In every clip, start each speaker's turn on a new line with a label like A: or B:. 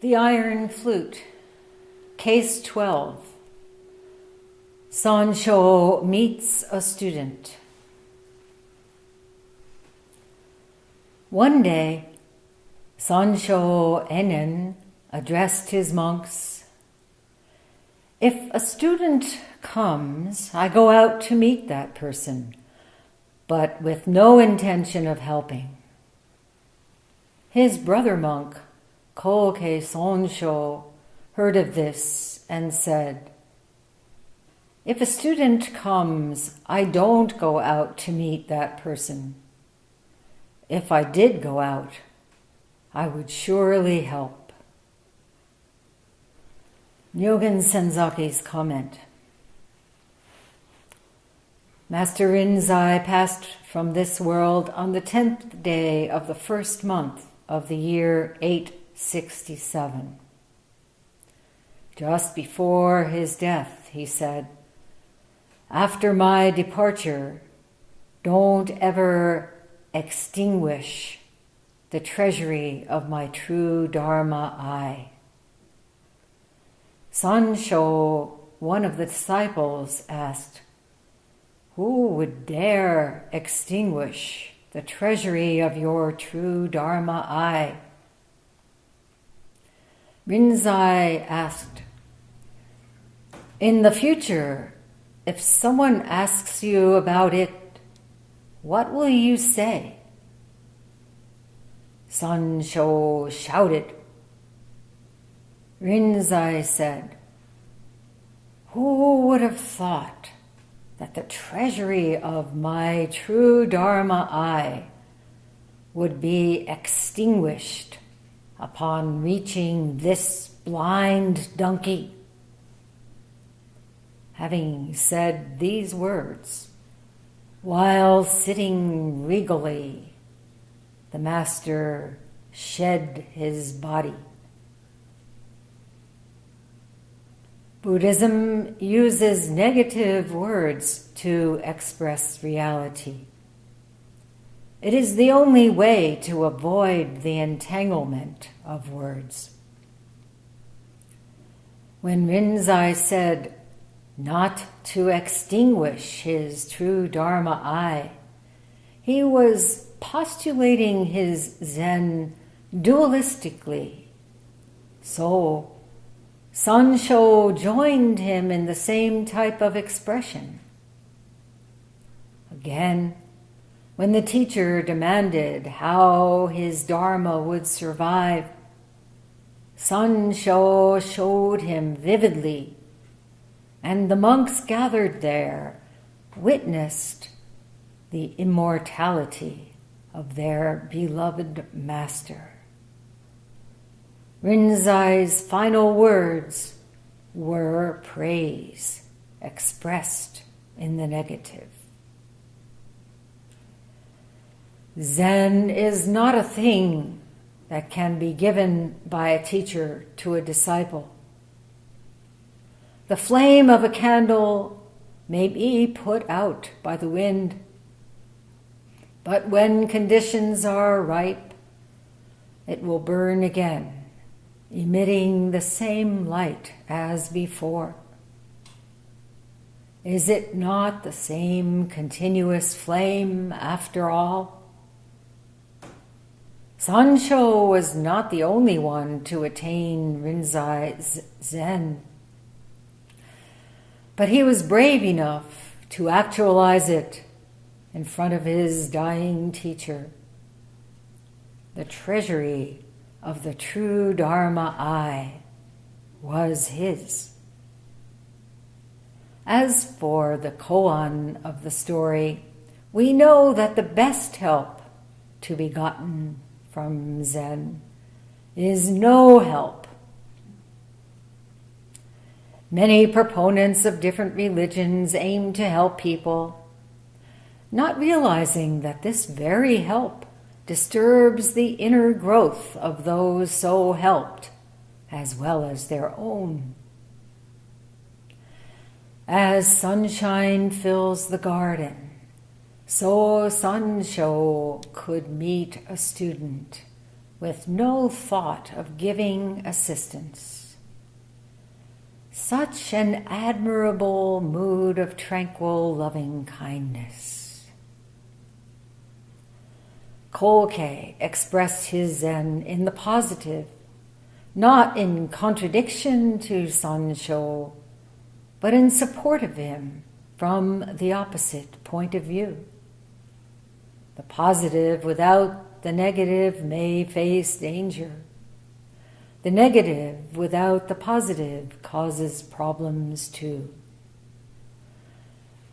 A: The Iron Flute, Case 12. Sansho meets a student. One day, Sansho Ennen addressed his monks. If a student comes, I go out to meet that person, but with no intention of helping. His brother monk, Koke Sansho, heard of this and said, "If a student comes, I don't go out to meet that person. If I did go out, I would surely help." Nyogen Senzaki's comment. Master Rinzai passed from this world on the 10th day of the first month of the year 867. Just before his death, he said, "After my departure, don't ever extinguish the treasury of my true Dharma eye." Sansho, one of the disciples, asked, "Who would dare extinguish the treasury of your true Dharma eye?" Rinzai asked, "In the future, if someone asks you about it, what will you say?" Sansho shouted. Rinzai said, "Who would have thought that the treasury of my true Dharma eye would be extinguished upon reaching this blind donkey?" Having said these words, while sitting regally, the master shed his body. Buddhism uses negative words to express reality. It is the only way to avoid the entanglement of words. When Rinzai said not to extinguish his true Dharma eye, he was postulating his Zen dualistically. So, Sansho joined him in the same type of expression. Again, when the teacher demanded how his Dharma would survive, Sansho showed him vividly, and the monks gathered there witnessed the immortality of their beloved master. Rinzai's final words were praise expressed in the negative. Zen is not a thing that can be given by a teacher to a disciple. The flame of a candle may be put out by the wind, but when conditions are ripe, it will burn again, emitting the same light as before. Is it not the same continuous flame after all? Sansho was not the only one to attain Rinzai's Zen, but he was brave enough to actualize it in front of his dying teacher. The treasury of the true Dharma eye was his. As for the koan of the story, we know that the best help to be gotten from Zen is no help. Many proponents of different religions aim to help people, not realizing that this very help disturbs the inner growth of those so helped, as well as their own. As sunshine fills the garden, so Sansho could meet a student with no thought of giving assistance. Such an admirable mood of tranquil, loving kindness. Koke expressed his Zen in the positive, not in contradiction to Sansho, but in support of him from the opposite point of view. The positive without the negative may face danger. The negative without the positive causes problems too.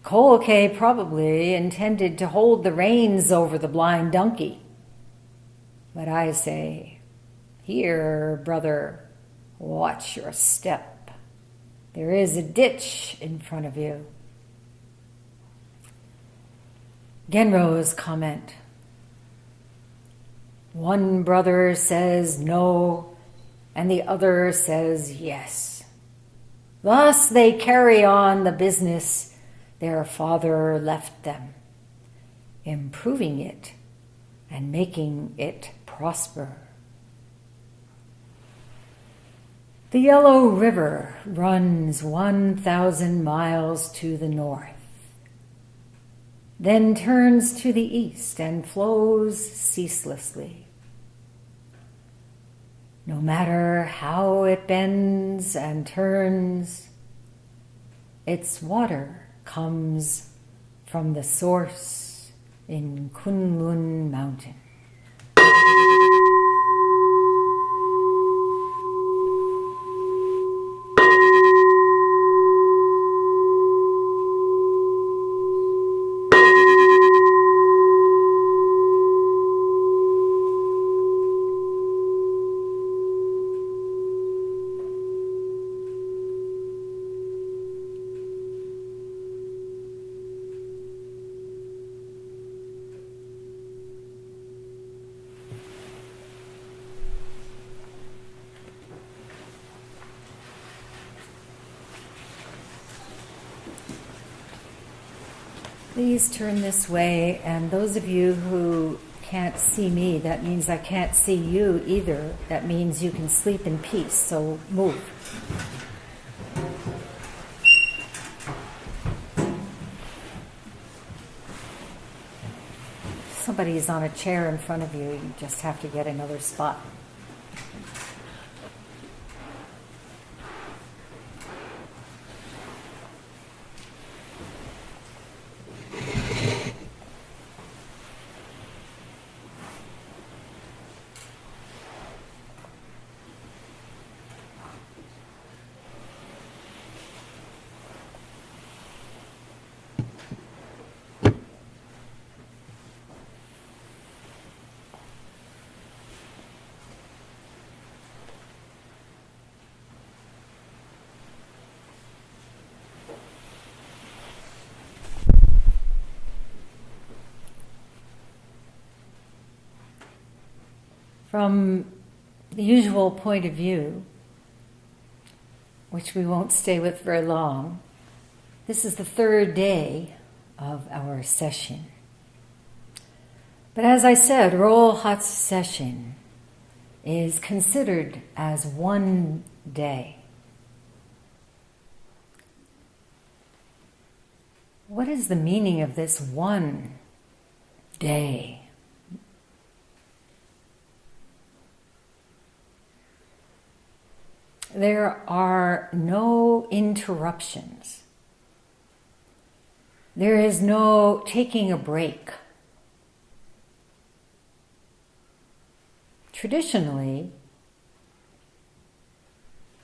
A: Koke probably intended to hold the reins over the blind donkey. But I say, here, brother, watch your step. There is a ditch in front of you. Genro's comment. One brother says no, and the other says yes. Thus they carry on the business their father left them, improving it and making it prosper. The Yellow River runs 1,000 miles to the north, then turns to the east and flows ceaselessly. No matter how it bends and turns, its water comes from the source in Kunlun Mountain. Please turn this way, and those of you who can't see me, that means I can't see you either. That means you can sleep in peace, so move. Somebody's on a chair in front of you, you just have to get another spot. From the usual point of view, which we won't stay with very long, this is the third day of our session. But as I said, Rohat's session is considered as one day. What is the meaning of this one day? There are no interruptions. There is no taking a break. Traditionally,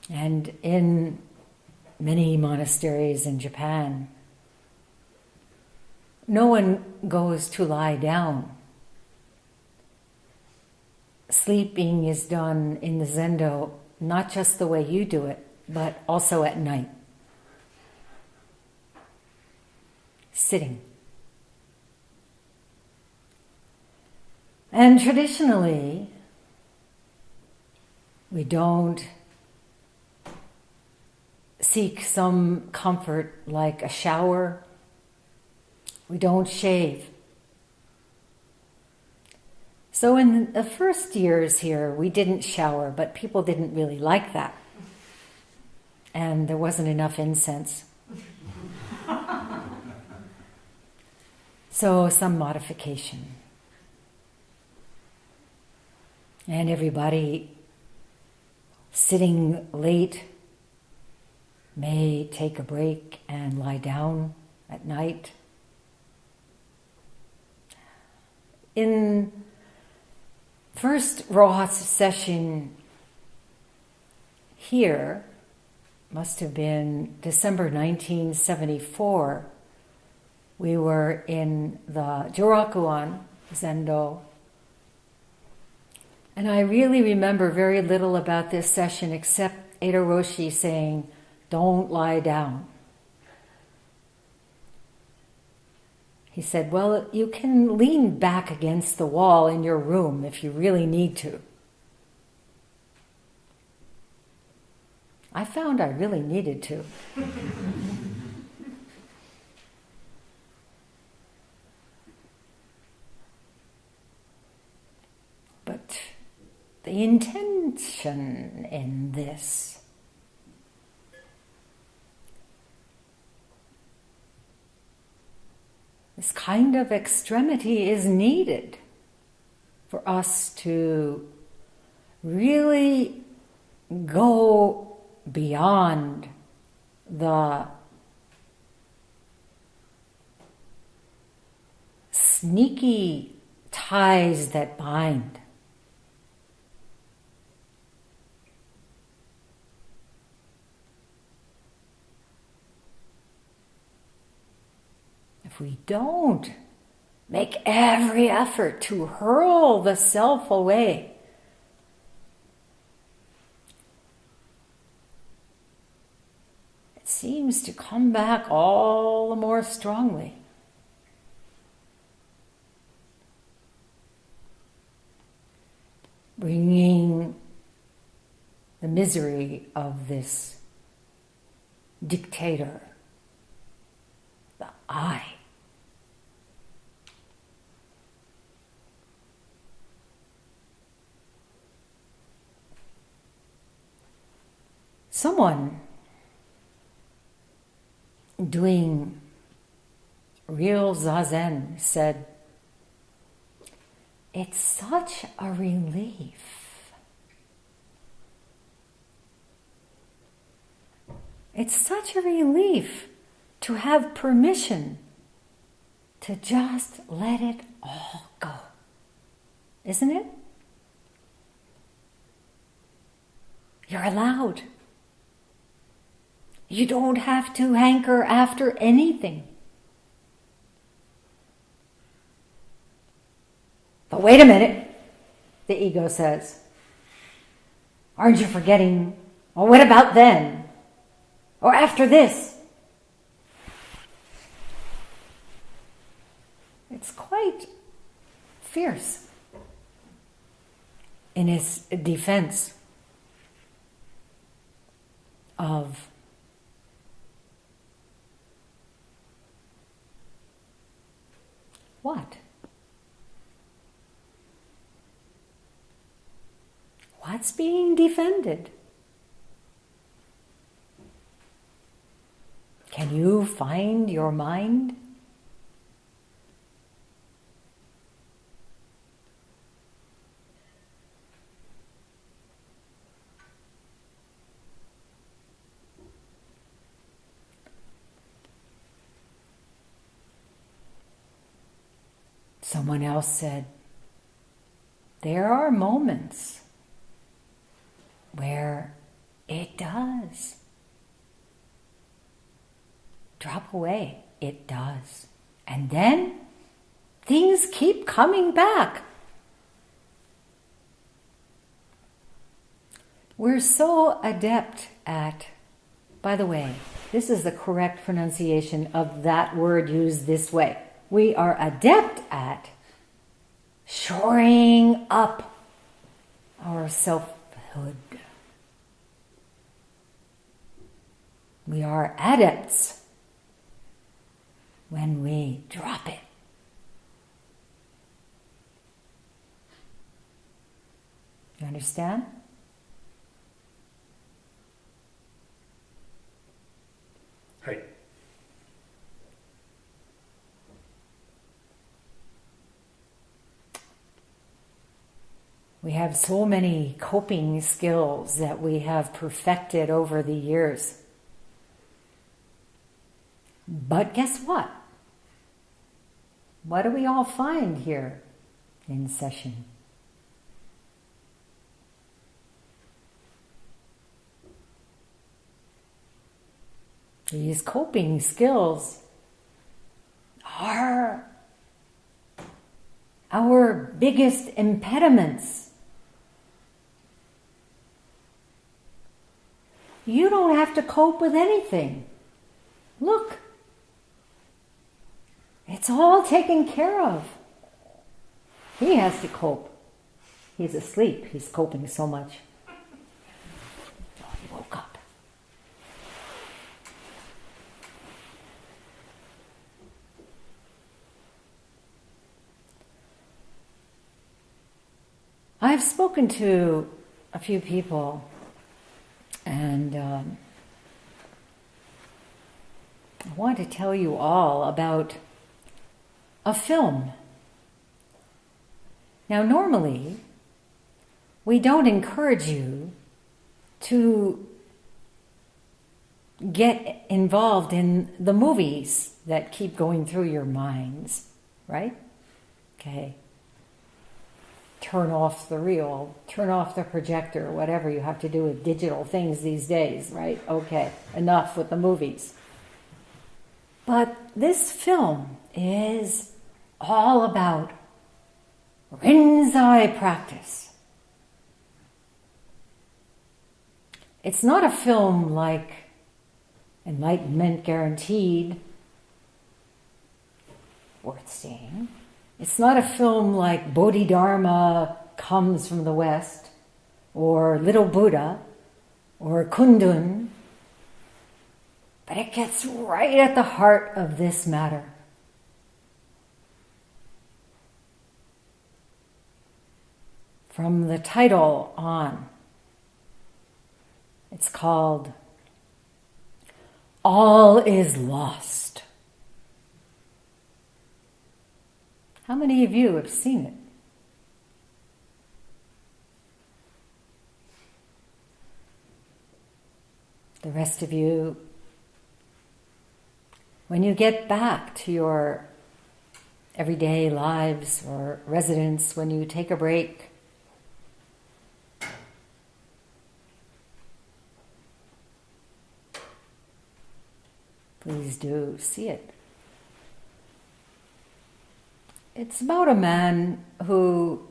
A: and in many monasteries in Japan, no one goes to lie down. Sleeping is done in the zendo not just the way you do it, but also at night. Sitting. And traditionally, we don't seek some comfort like a shower. We don't shave. So in the first years here, we didn't shower, but people didn't really like that. And there wasn't enough incense. So some modification. And everybody sitting late may take a break and lie down at night. In first Rojas session here, must have been December 1974, we were in the Jurakuan Zendo. And I really remember very little about this session except Edo Roshi saying, "Don't lie down." He said, well, you can lean back against the wall in your room if you really need to. I found I really needed to. But the intention in this kind of extremity is needed for us to really go beyond the sneaky ties that bind. If we don't make every effort to hurl the self away, it seems to come back all the more strongly. Bringing the misery of this dictator, the I. Someone doing real zazen said, "It's such a relief. It's such a relief to have permission to just let it all go." Isn't it? You're allowed. You don't have to hanker after anything. But wait a minute, the ego says. Aren't you forgetting? Well, what about then? Or after this? It's quite fierce in its defense of what? What's being defended? Can you find your mind? Someone else said, there are moments where it does drop away. It does. And then things keep coming back. We're so adept at, by the way, this is the correct pronunciation of that word used this way. We are adept at shoring up our selfhood. We are adepts when we drop it. understand?
B: Hey.
A: We have so many coping skills that we have perfected over the years. But guess what? What do we all find here in session? These coping skills are our biggest impediments. You don't have to cope with anything. Look, it's all taken care of. He has to cope. He's asleep. He's coping so much. Oh, he woke up. I've spoken to a few people, and I want to tell you all about a film. Now, normally, we don't encourage you to get involved in the movies that keep going through your minds, right? Okay. Turn off the reel, turn off the projector, whatever you have to do with digital things these days, right? Okay, enough with the movies. But this film is all about Rinzai practice. It's not a film like Enlightenment Guaranteed, worth seeing. It's not a film like Bodhidharma Comes from the West, or Little Buddha, or Kundun, but it gets right at the heart of this matter. From the title on, it's called All is Lost. How many of you have seen it? The rest of you, when you get back to your everyday lives or residence, when you take a break, please do see it. It's about a man who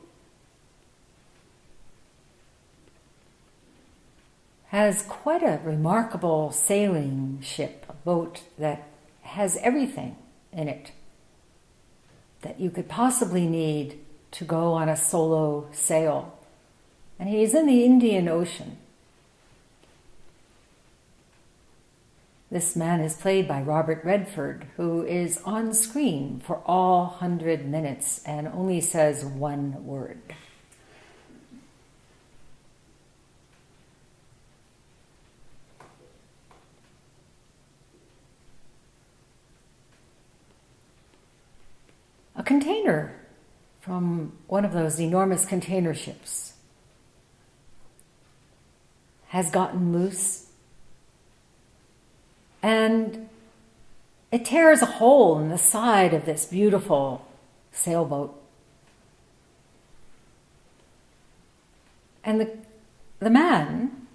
A: has quite a remarkable sailing ship, a boat that has everything in it that you could possibly need to go on a solo sail. And he's in the Indian Ocean. This man is played by Robert Redford, who is on screen for all 100 minutes and only says one word. A container from one of those enormous container ships has gotten loose, and it tears a hole in the side of this beautiful sailboat. And the man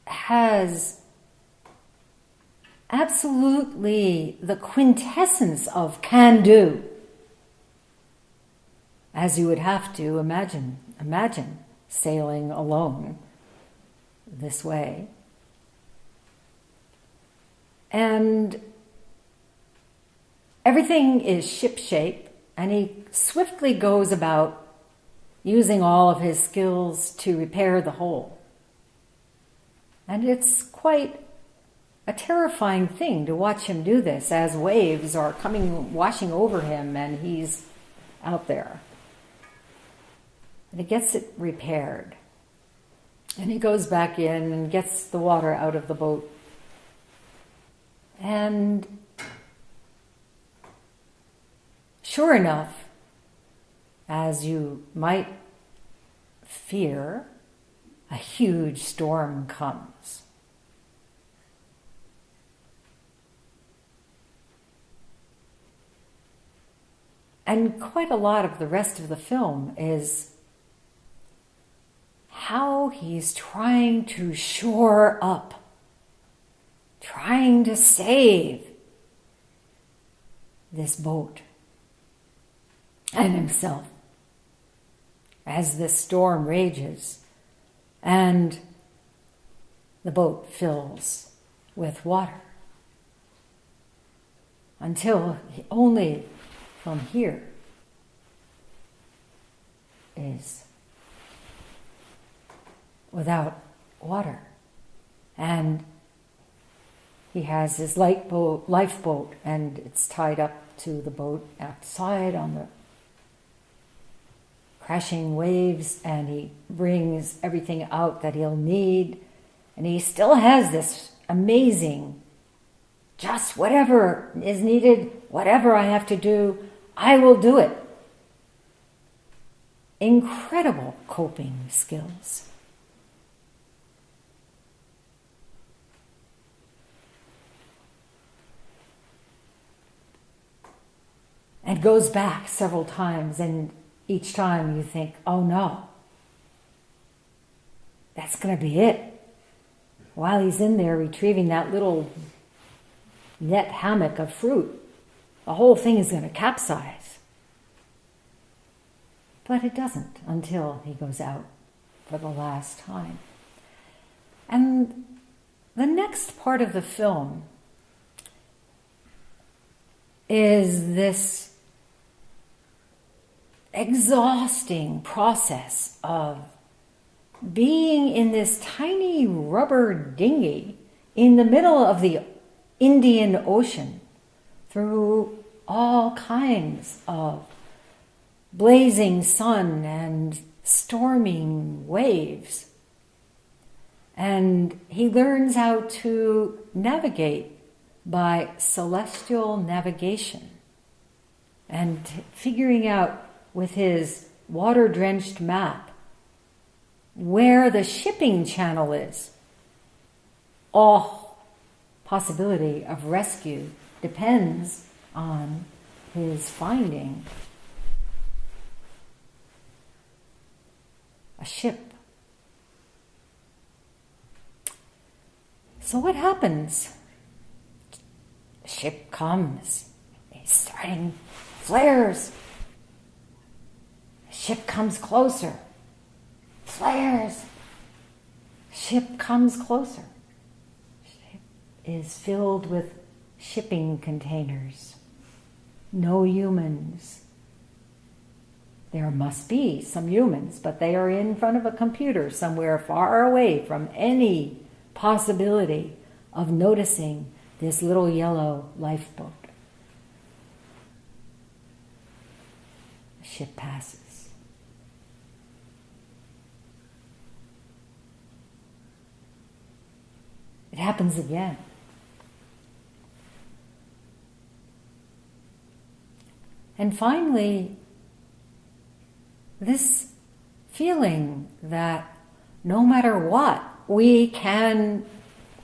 A: has absolutely the quintessence of can-do, as you would have to imagine sailing alone this way. And everything is shipshape, and he swiftly goes about using all of his skills to repair the hole. And it's quite a terrifying thing to watch him do this as waves are washing over him and he's out there. And he gets it repaired. And he goes back in and gets the water out of the boat. And sure enough, as you might fear, a huge storm comes. And quite a lot of the rest of the film is how he's trying to shore up, trying to save this boat and himself as this storm rages and the boat fills with water until only from here is without water. And he has his lifeboat, and it's tied up to the boat outside on the crashing waves, and he brings everything out that he'll need. And he still has this amazing, just whatever is needed, whatever I have to do, I will do it. Incredible coping skills. And goes back several times, and each time you think, oh no, that's going to be it. While he's in there retrieving that little net hammock of fruit, the whole thing is going to capsize. But it doesn't until he goes out for the last time. And the next part of the film is this exhausting process of being in this tiny rubber dinghy in the middle of the Indian Ocean through all kinds of blazing sun and storming waves. And he learns how to navigate by celestial navigation and figuring out with his water-drenched map where the shipping channel is. All possibility of rescue depends on his finding a ship. So what happens? The ship comes. It's starting flares. The ship comes closer. Flares. Ship comes closer. Ship is filled with shipping containers. No humans. There must be some humans, but they are in front of a computer somewhere far away from any possibility of noticing this little yellow lifeboat. The ship passes. It happens again. And finally, this feeling that no matter what, we can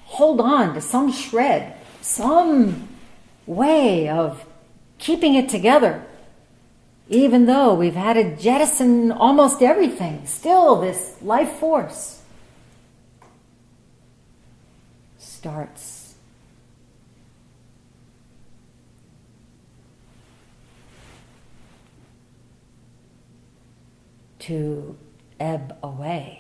A: hold on to some shred, some way of keeping it together. Even though we've had to jettison almost everything, still this life force starts to ebb away.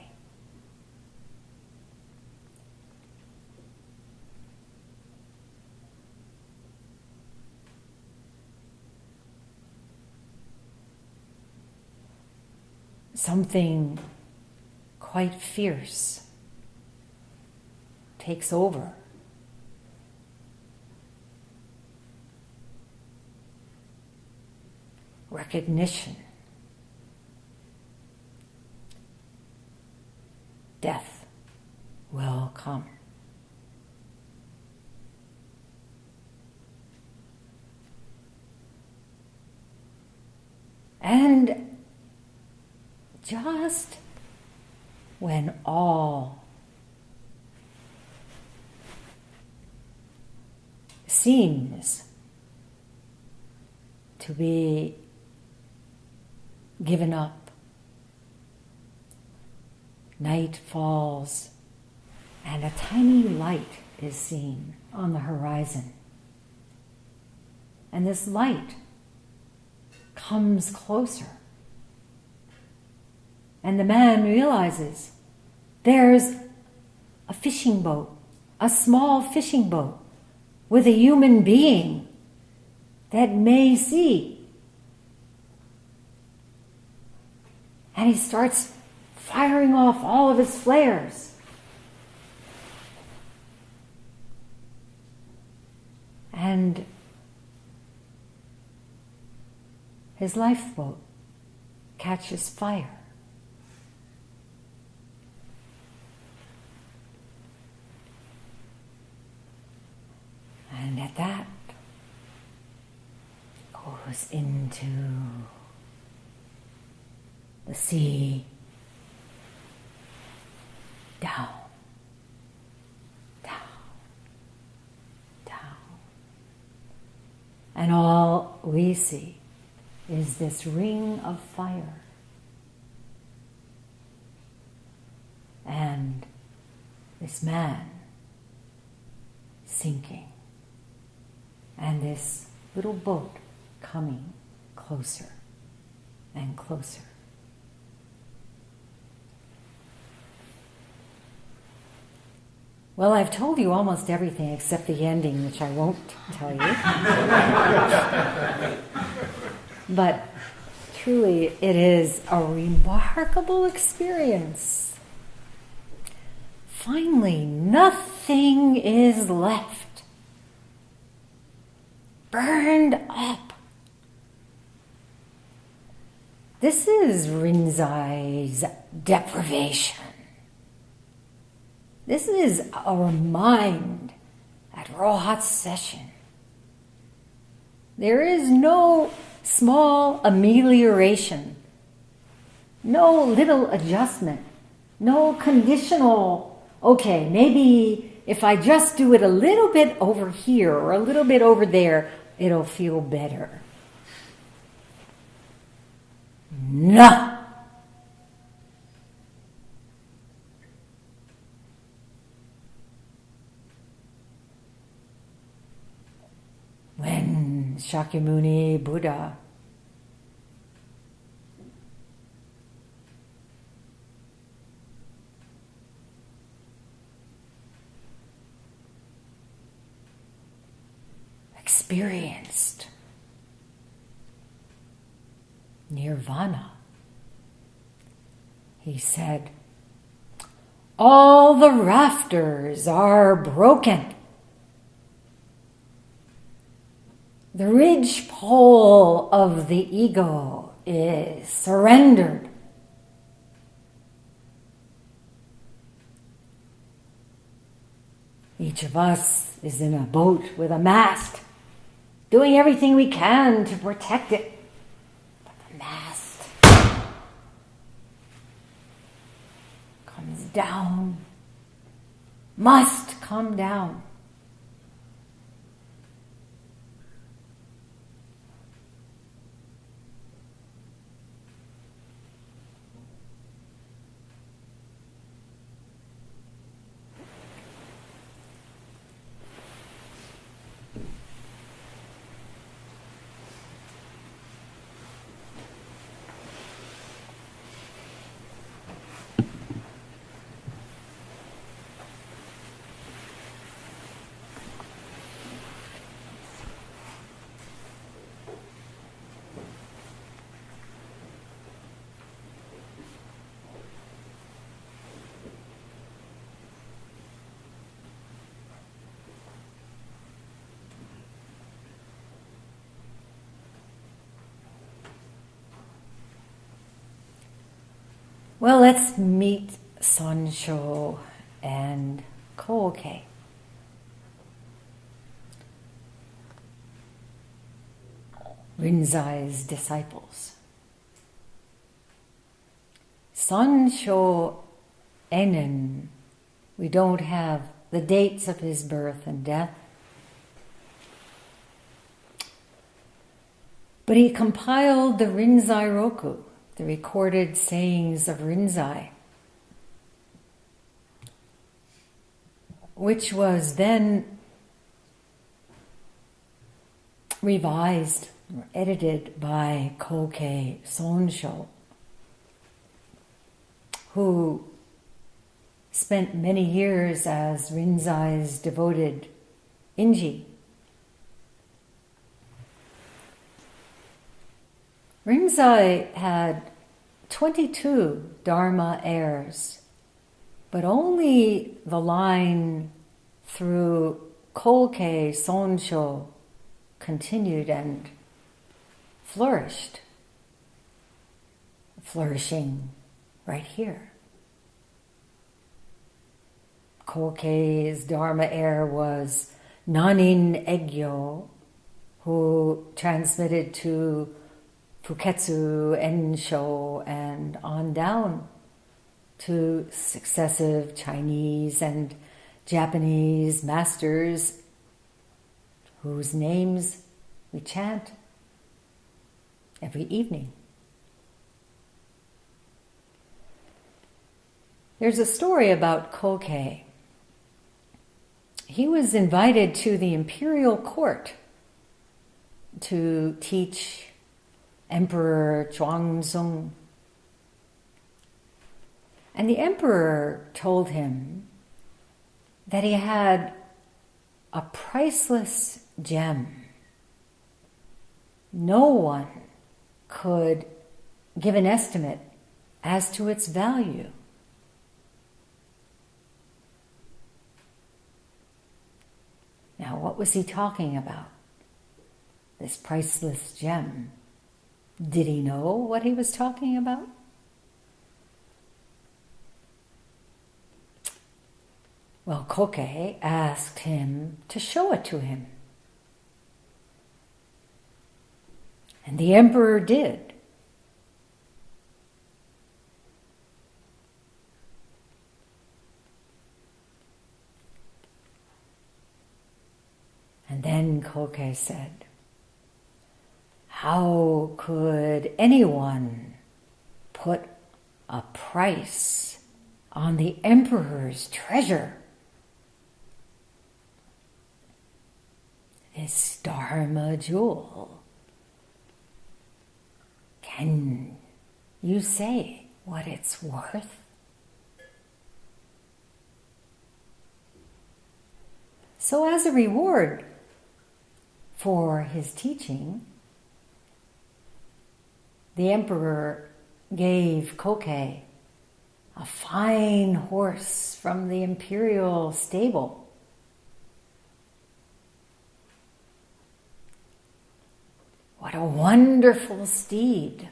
A: Something quite fierce takes over. Recognition. come. And just when all seems to be given up, night falls and a tiny light is seen on the horizon. And this light comes closer. And the man realizes there's a fishing boat, a small fishing boat with a human being that may see. And he starts firing off all of his flares. And his lifeboat catches fire. And at that, goes into the sea, down, down, down. And all we see is this ring of fire. And this man sinking. And this little boat coming closer and closer. Well, I've told you almost everything except the ending, which I won't tell you. But truly, it is a remarkable experience. Finally, nothing is left. Burned up. This is Rinzai's deprivation. This is our mind at Rohat's session. There is no small amelioration, no little adjustment, no conditional, okay, maybe if I just do it a little bit over here or a little bit over there, it'll feel better. No. When Shakyamuni Buddha experienced nirvana, he said, "All the rafters are broken. The ridgepole of the ego is surrendered. Each of us is in a boat with a mast, doing everything we can to protect it. But the mast comes down, must come down. Well, let's meet Sansho and Koke. Rinzai's disciples. Sansho Enen, we don't have the dates of his birth and death, but he compiled the Rinzai Roku, the recorded sayings of Rinzai, which was then revised or edited by Koke Sansho, who spent many years as Rinzai's devoted Inji. Rinzai had 22 Dharma heirs, but only the line through Koke Sansho continued and flourished, flourishing right here. Koke's Dharma heir was Nanin Egyo, who transmitted to Fuketsu Ensho and on down to successive Chinese and Japanese masters whose names we chant every evening. There's a story about Koke. He was invited to the imperial court to teach Emperor Chuangzong. And the emperor told him that he had a priceless gem. No one could give an estimate as to its value. Now, what was he talking about? This priceless gem. Did he know what he was talking about? Well, Koke asked him to show it to him. And the emperor did. And then Koke said, "How could anyone put a price on the emperor's treasure? This Dharma jewel. Can you say what it's worth?" So as a reward for his teaching, the emperor gave Koke a fine horse from the imperial stable. What a wonderful steed.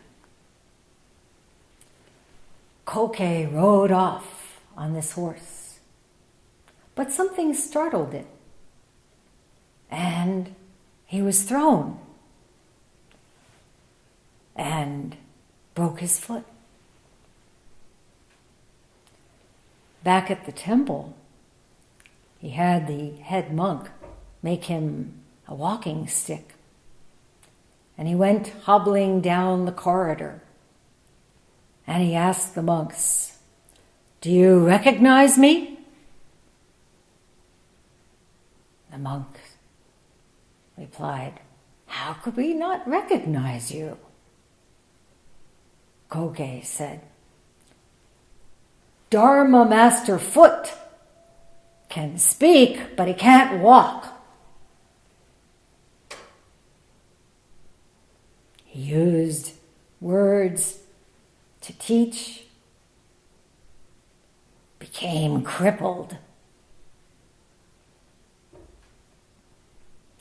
A: Koke rode off on this horse, but something startled it, and he was thrown and broke his foot. Back at the temple, he had the head monk make him a walking stick. And he went hobbling down the corridor. And he asked the monks, "Do you recognize me?" The monks replied, "How could we not recognize you?" Koke said, "Dharma Master Foot can speak, but he can't walk." He used words to teach, became crippled.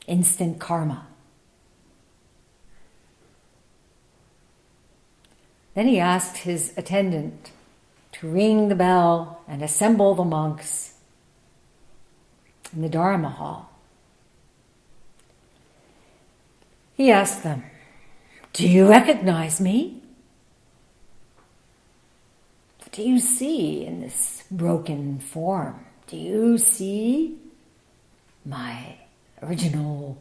A: Instant karma. Then he asked his attendant to ring the bell and assemble the monks. in the Dharma hall. He asked them, "Do you recognize me? What do you see in this broken form? Do you see my original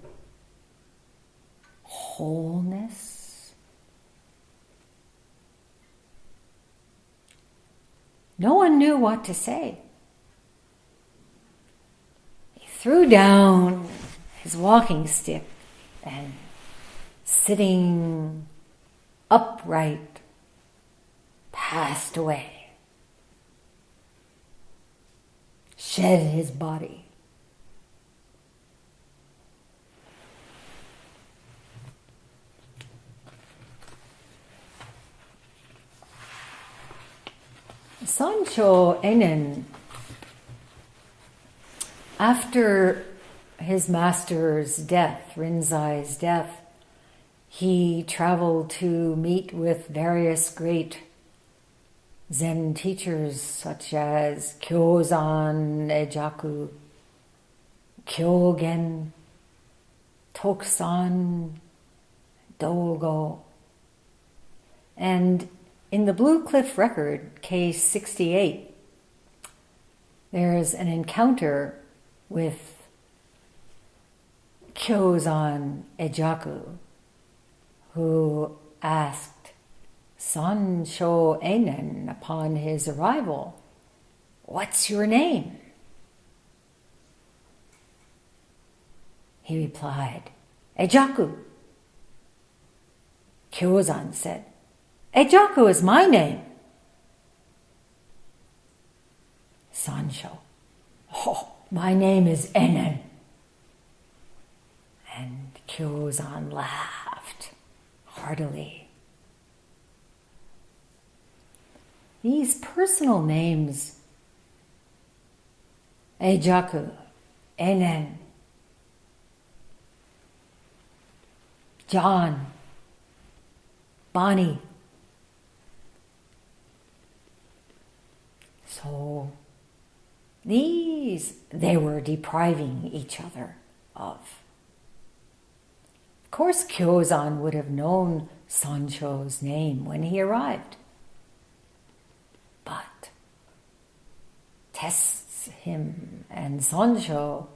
A: wholeness?" No one knew what to say. He threw down his walking stick and, sitting upright, passed away, shed his body. Sansho Enen, after his master's death, Rinzai's death, he traveled to meet with various great Zen teachers such as Kyozan Ejaku, Kyogen, Toksan, Dogo. And in the Blue Cliff record, case 68, there's an encounter with Kyozan Ejaku, who asked Sansho Enen upon his arrival, "What's your name?" He replied, "Ejaku." Kyozan said, "Ejaku is my name." Sansho, "Oh, my name is Enen." And Kyozan laughed heartily. These personal names, Ejaku, Enen, John, Bonnie. So these they were depriving each other of. Of course, Kyozan would have known Sansho's name when he arrived, but tests him, and Sansho,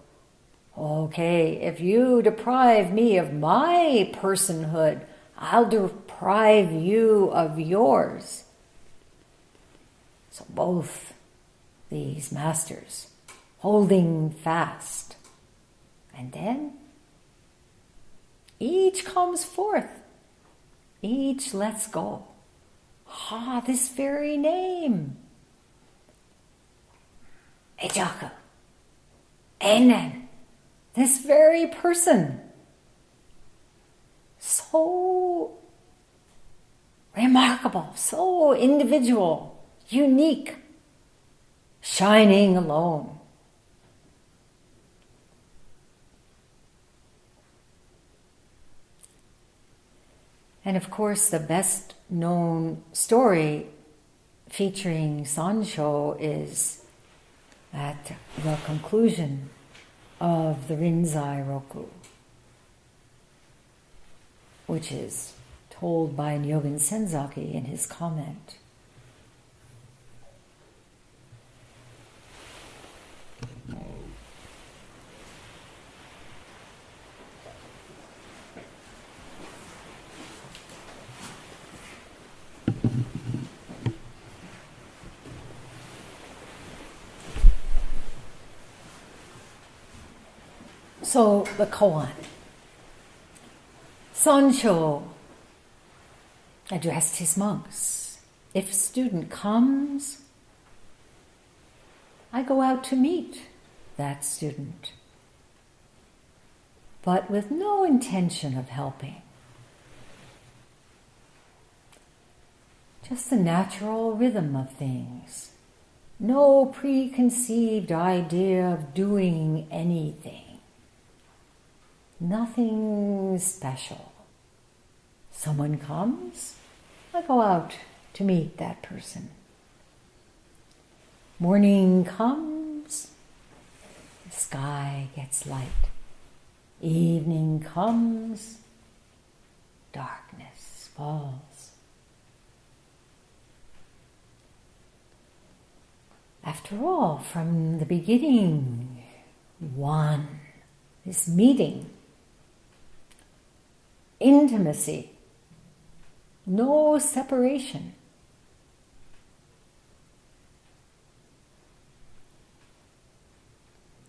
A: "Okay, if you deprive me of my personhood, I'll deprive you of yours." So both these masters holding fast, and then each comes forth, each lets go. This very name, Ejaku, Enen, this very person, so remarkable, so individual, unique, shining alone. And of course, the best known story featuring Sansho is at the conclusion of the Rinzai Roku, which is told by Nyogen Senzaki in his comment. So the koan. Sansho addressed his monks. "If a student comes, I go out to meet that student, but with no intention of helping. Just the natural rhythm of things. No preconceived idea of doing anything. Nothing special. Someone comes, I go out to meet that person. Morning comes, The sky gets light. Evening comes, darkness falls. After all, from the beginning, one, this meeting, intimacy, no separation.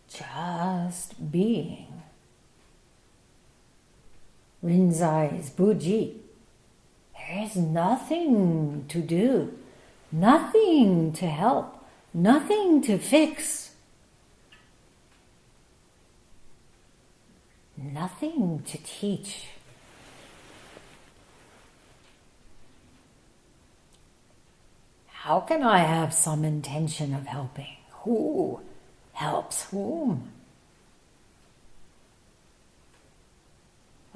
A: Just being. Rinzai's Buji. There is nothing to do, nothing to help, nothing to fix, nothing to teach. How can I have some intention of helping? Who helps whom?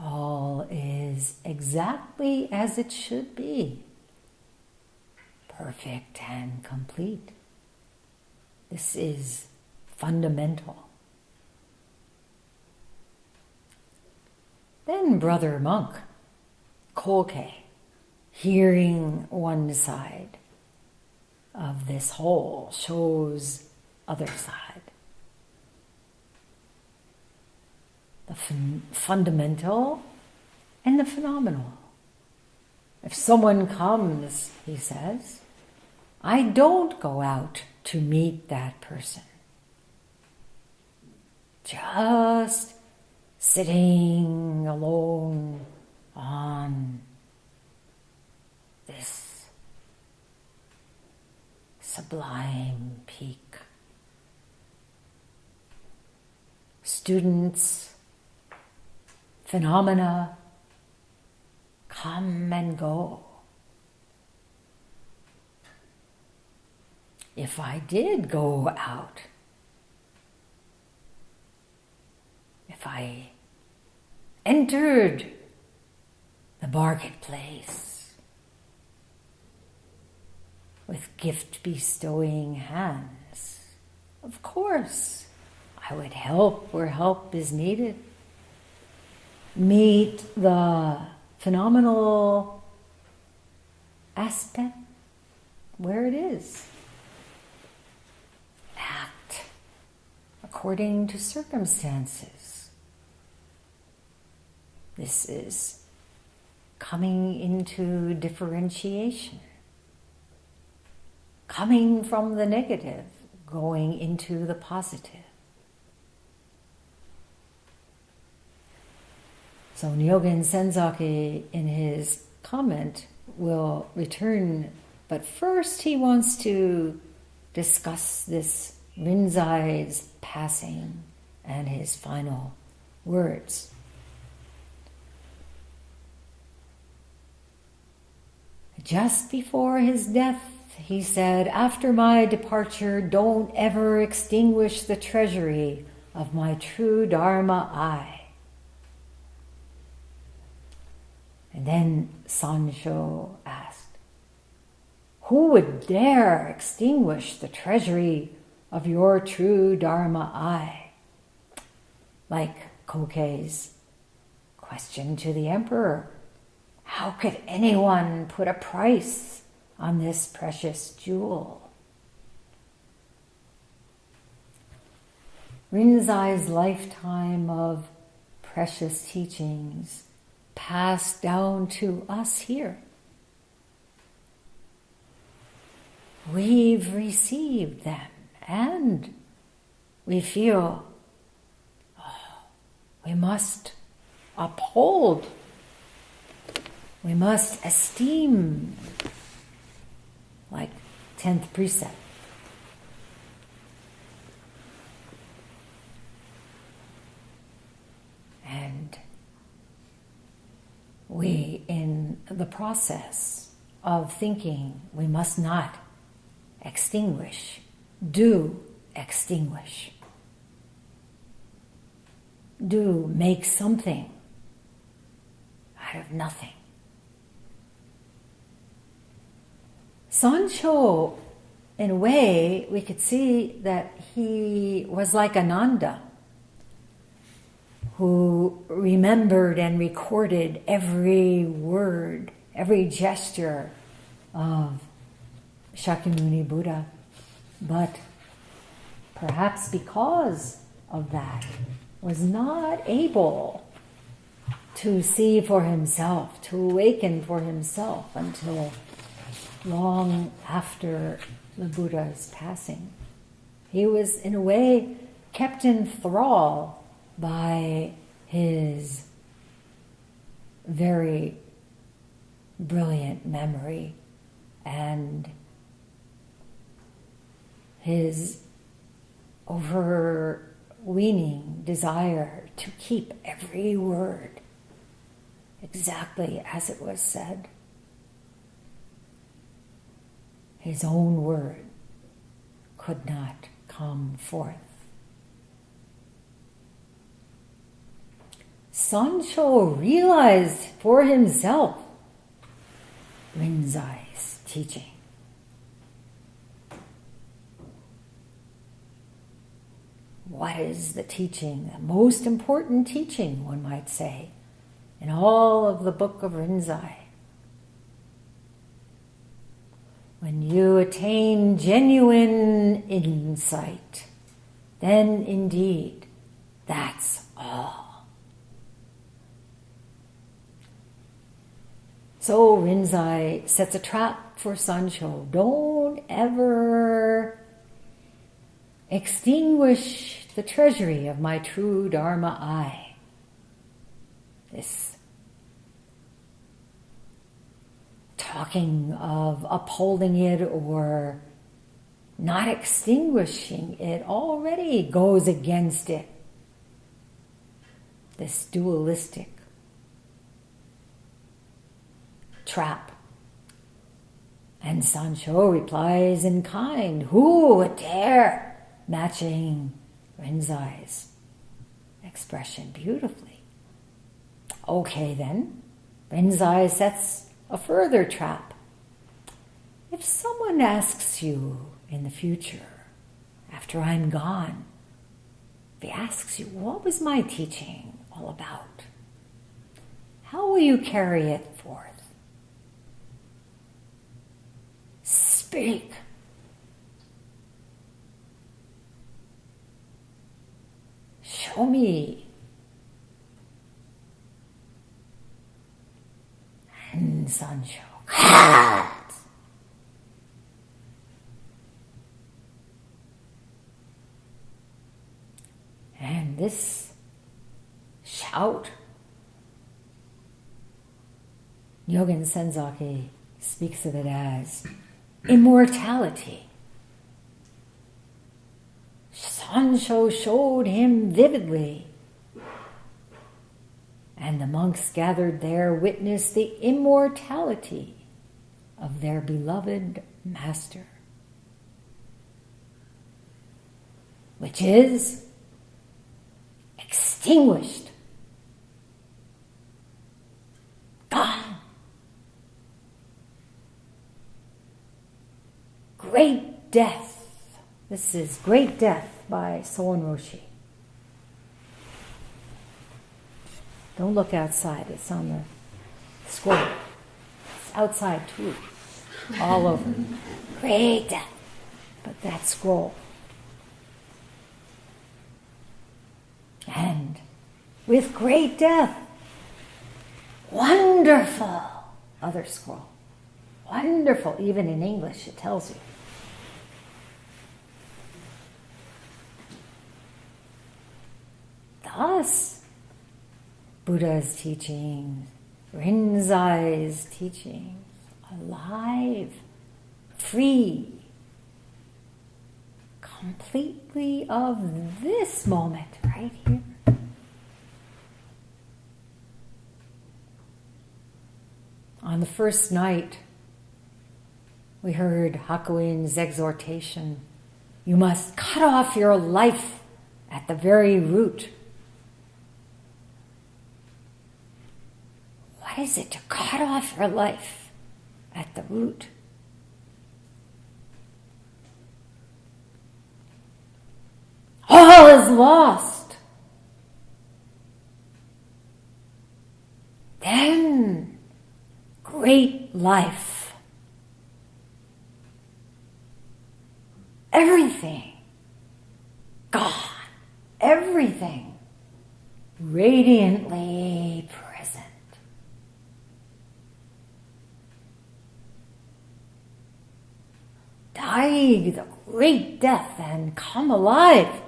A: All is exactly as it should be, perfect and complete. This is fundamental. Then Brother Monk, Koke, hearing one side of this whole, shows other side. The fundamental and the phenomenal. If someone comes, he says, I don't go out to meet that person. Just sitting alone on this sublime peak. Students, phenomena come and go. If I did go out, if I entered the marketplace with gift-bestowing hands, of course, I would help where help is needed. Meet the phenomenal aspect where it is. Act according to circumstances. This is coming into differentiation. Coming from the negative, going into the positive. So Nyogen Senzaki, in his comment, will return, but first he wants to discuss this Rinzai's passing and his final words. Just before his death, he said, after my departure, don't ever extinguish the treasury of my true Dharma eye. And then Sansho asked, who would dare extinguish the treasury of your true Dharma eye? Like Koke's question to the emperor, how could anyone put a price on this precious jewel? Rinzai's lifetime of precious teachings passed down to us here. We've received them and we feel, we must uphold, we must esteem, like 10th precept. And we, in the process of thinking, we must not extinguish, do extinguish. Do make something out of nothing. Sansho in a way, we could see that he was like Ananda, who remembered and recorded every word, every gesture of Shakyamuni Buddha. But perhaps because of that, was not able to see for himself, to awaken for himself until long after the Buddha's passing. He was, in a way, kept in thrall by his very brilliant memory and his overweening desire to keep every word exactly as it was said. His own word could not come forth. Sansho realized for himself Rinzai's teaching. What is the teaching? The most important teaching, one might say, in all of the book of Rinzai. When you attain genuine insight, then indeed, that's all. So Rinzai sets a trap for Sansho. Don't ever extinguish the treasury of my true Dharma eye. This talking of upholding it or not extinguishing it already goes against it. This dualistic trap. And Sansho replies in kind, who would dare? Matching Rinzai's expression beautifully. Okay then, Rinzai sets a further trap. If someone asks you in the future, after I'm gone, if he asks you, what was my teaching all about? How will you carry it forth? Speak. Show me. And Sansho. And this shout, Nyogen Senzaki speaks of it as immortality. Sansho showed him vividly, and the monks gathered there witnessed the immortality of their beloved master, which is extinguished, gone. Great death. This is Great Death by Soen Roshi. Don't look outside, it's on the scroll. It's outside too, all over. Great death. But that scroll. And with great death, wonderful, other scroll. Wonderful, even in English it tells you. Thus, Buddha's teachings, Rinzai's teachings, alive, free, completely of this moment right here. On the first night, we heard Hakuin's exhortation, you must cut off your life at the very root. What is it to cut off your life at the root? is lost, then great life, everything, God, everything, radiantly present. Die the great death and come alive.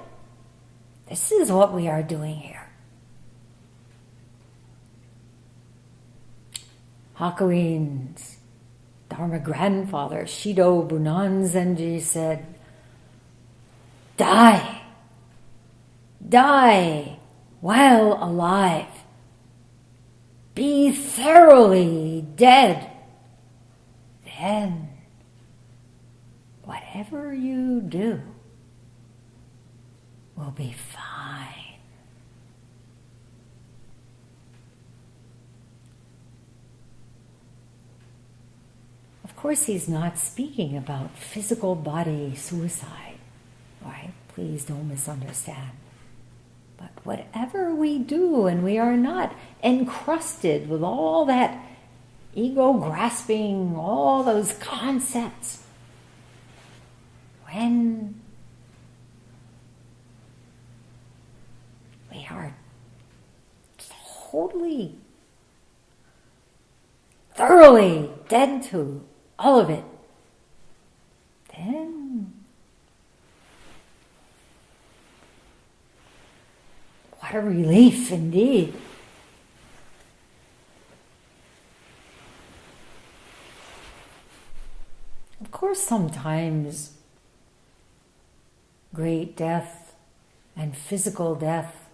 A: This is what we are doing here. Hakuin's Dharma grandfather, Shido Bunan Zenji, said, die while alive. Be thoroughly dead. Then, whatever you do will be fine. Of course, he's not speaking about physical body suicide, right? Please don't misunderstand. But whatever we do, and we are not encrusted with all that ego grasping, all those concepts, when we are totally, thoroughly dead to all of it, then what a relief indeed. Of course, sometimes great death and physical death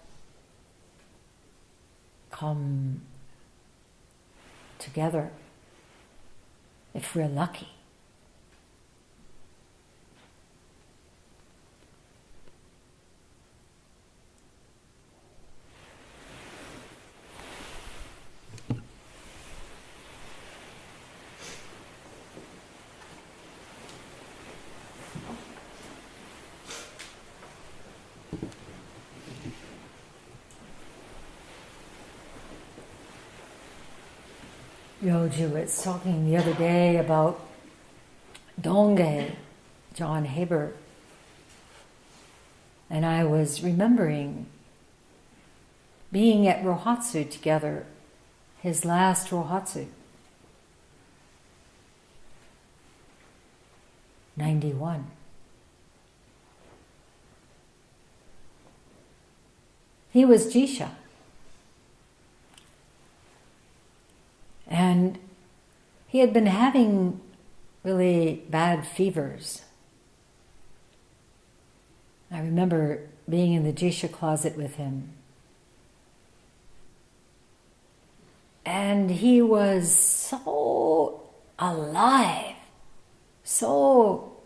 A: come together if we're lucky. Yoji was talking the other day about Donge, John Haber, and I was remembering being at Rohatsu together, his last Rohatsu, 91. He was Jisha. And he had been having really bad fevers. I remember being in the Jisha closet with him. And he was so alive, so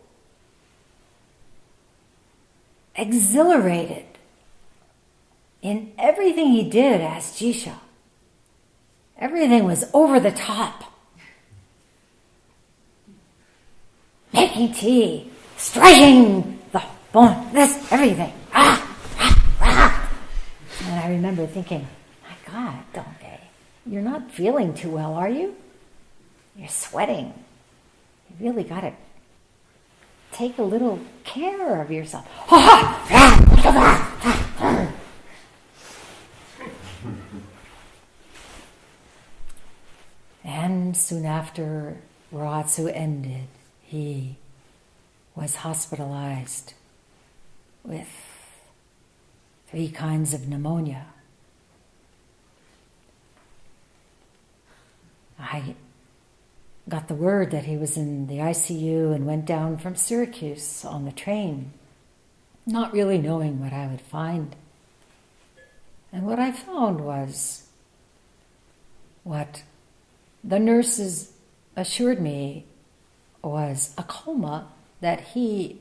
A: exhilarated in everything he did as Jisha. Everything was over the top. Making tea, striking the bone, this, everything. And I remember thinking, my God, Donkey, you're not feeling too well, are you? You're sweating. You really got to take a little care of yourself. And soon after Rohatsu ended, he was hospitalized with 3 kinds of pneumonia. I got the word that he was in the ICU and went down from Syracuse on the train, not really knowing what I would find. And what I found was what the nurses assured me was a coma that he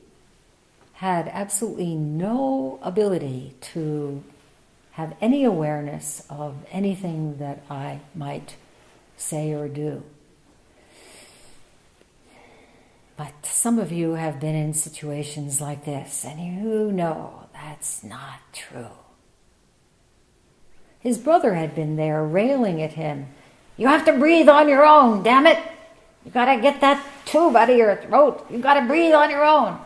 A: had absolutely no ability to have any awareness of anything that I might say or do. But some of you have been in situations like this, and you know that that's not true. His brother had been there railing at him. You have to breathe on your own, damn it! You gotta get that tube out of your throat. You gotta breathe on your own.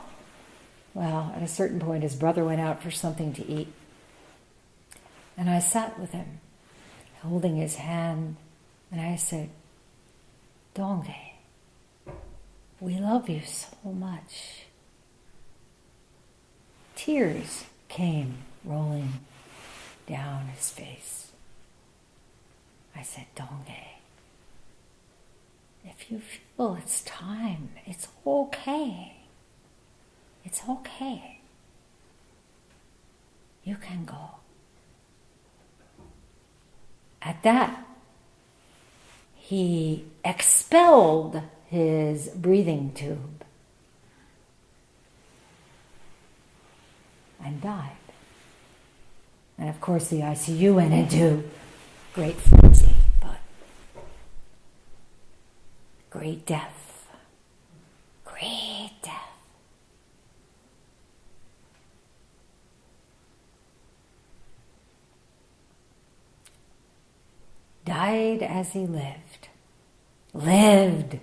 A: Well, at a certain point, his brother went out for something to eat. And I sat with him, holding his hand, and I said, Donge, we love you so much. Tears came rolling down his face. I said, Donge, if you feel it's time, it's okay. It's okay. You can go. At that, he expelled his breathing tube and died. And of course the ICU went into great frenzy, but great death. Great death. Died as he lived. Lived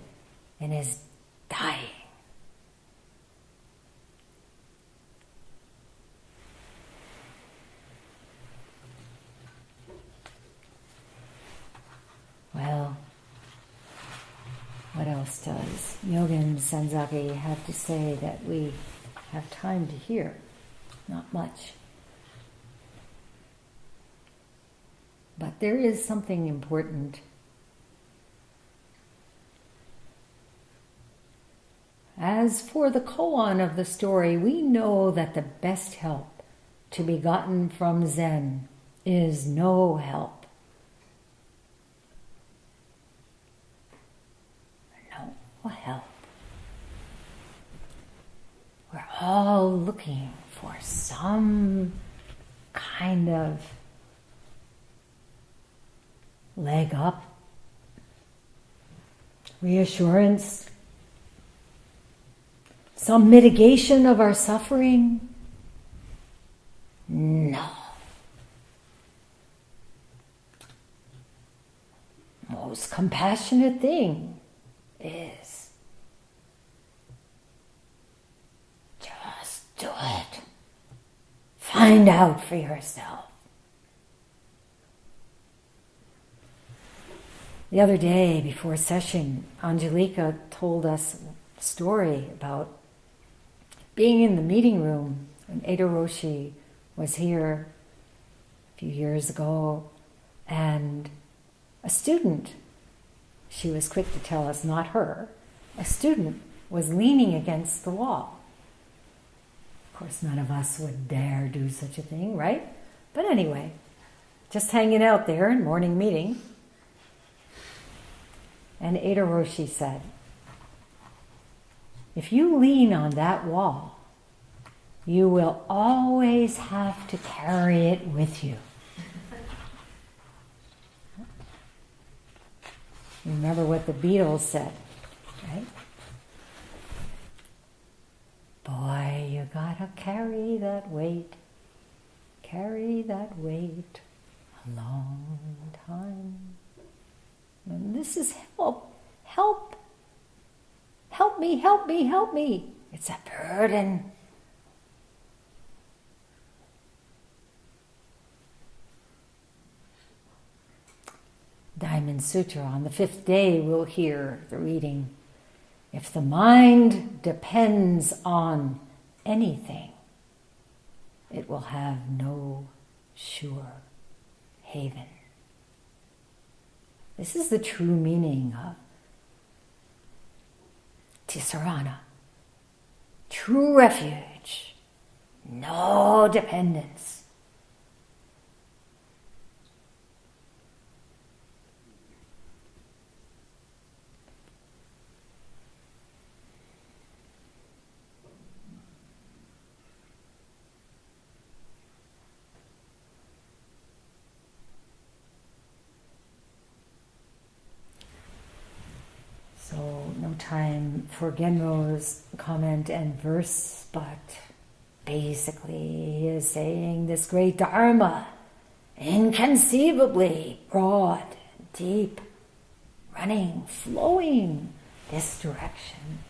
A: in his dying. Well, what else does Nyogen Senzaki have to say that we have time to hear? Not much. But there is something important. As for the koan of the story, we know that the best help to be gotten from Zen is no help. No help. We're all looking for some kind of leg up, reassurance, some mitigation of our suffering. No. Most compassionate thing is just do it. Find out for yourself. The other day, before session, Angelika told us a story about being in the meeting room when Edo Roshi was here a few years ago, and a student, she was quick to tell us, not her, a student was leaning against the wall. Of course, none of us would dare do such a thing, right? But anyway, just hanging out there in morning meeting. And Edo Roshi said, if you lean on that wall, you will always have to carry it with you. Remember what the Beatles said, right? Boy, you gotta carry that weight a long time. And this is help me. It's a burden. Diamond Sutra, on the 5th day we'll hear the reading. If the mind depends on anything, it will have no sure haven. This is the true meaning of Tisarana. True refuge, no dependence. So no time for Genro's comment and verse, but Basically, he is saying this great Dharma, inconceivably broad, deep, running, flowing this direction,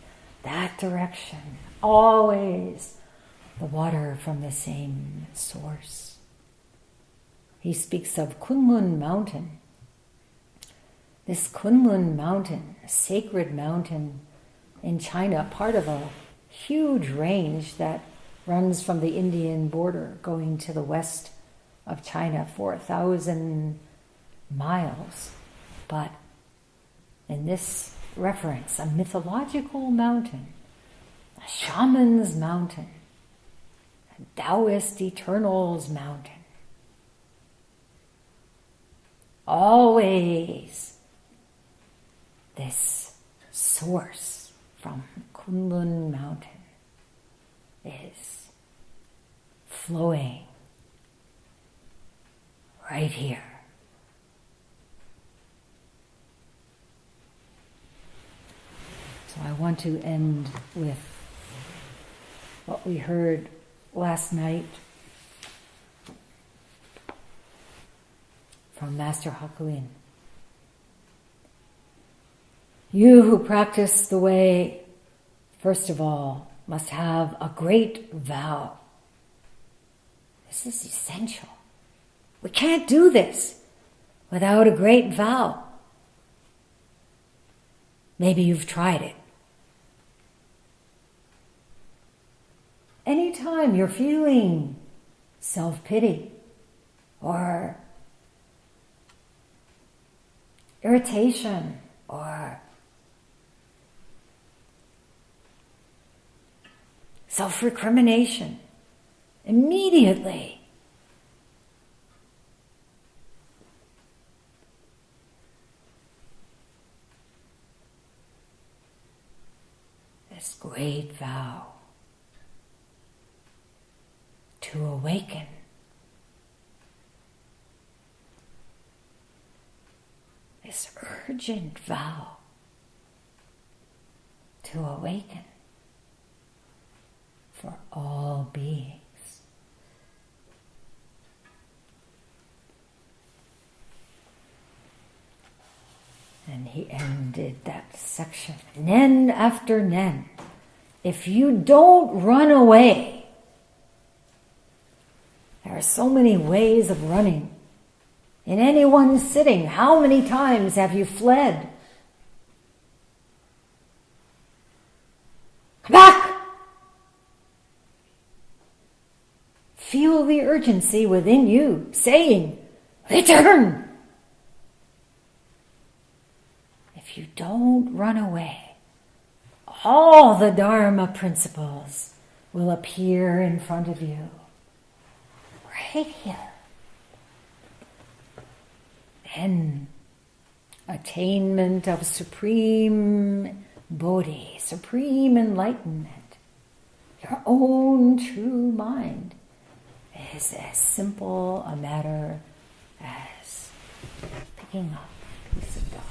A: that direction, always the water from the same source. He speaks of Kunlun Mountain. This Kunlun Mountain, a sacred mountain in China, part of a huge range that runs from the Indian border going to the west of China, 4,000 miles. But in this reference, a mythological mountain, a shaman's mountain, a Taoist eternal's mountain. Always this source from Kunlun Mountain is flowing right here. So I want to end with what we heard last night from Master Hakuin. You who practice the way, first of all, must have a great vow. This is essential. We can't do this without a great vow. Maybe you've tried it. Anytime you're feeling self-pity or irritation or self-recrimination, immediately this great vow to awaken. This urgent vow to awaken for all beings. And he ended that section, nen after nen. If you don't run away, there are so many ways of running. In any one sitting, how many times have you fled? Come back! Feel the urgency within you saying, return! If you don't run away, all the Dharma principles will appear in front of you. Right here. Then attainment of supreme bodhi, supreme enlightenment, your own true mind, is as simple a matter as picking up a piece of dust.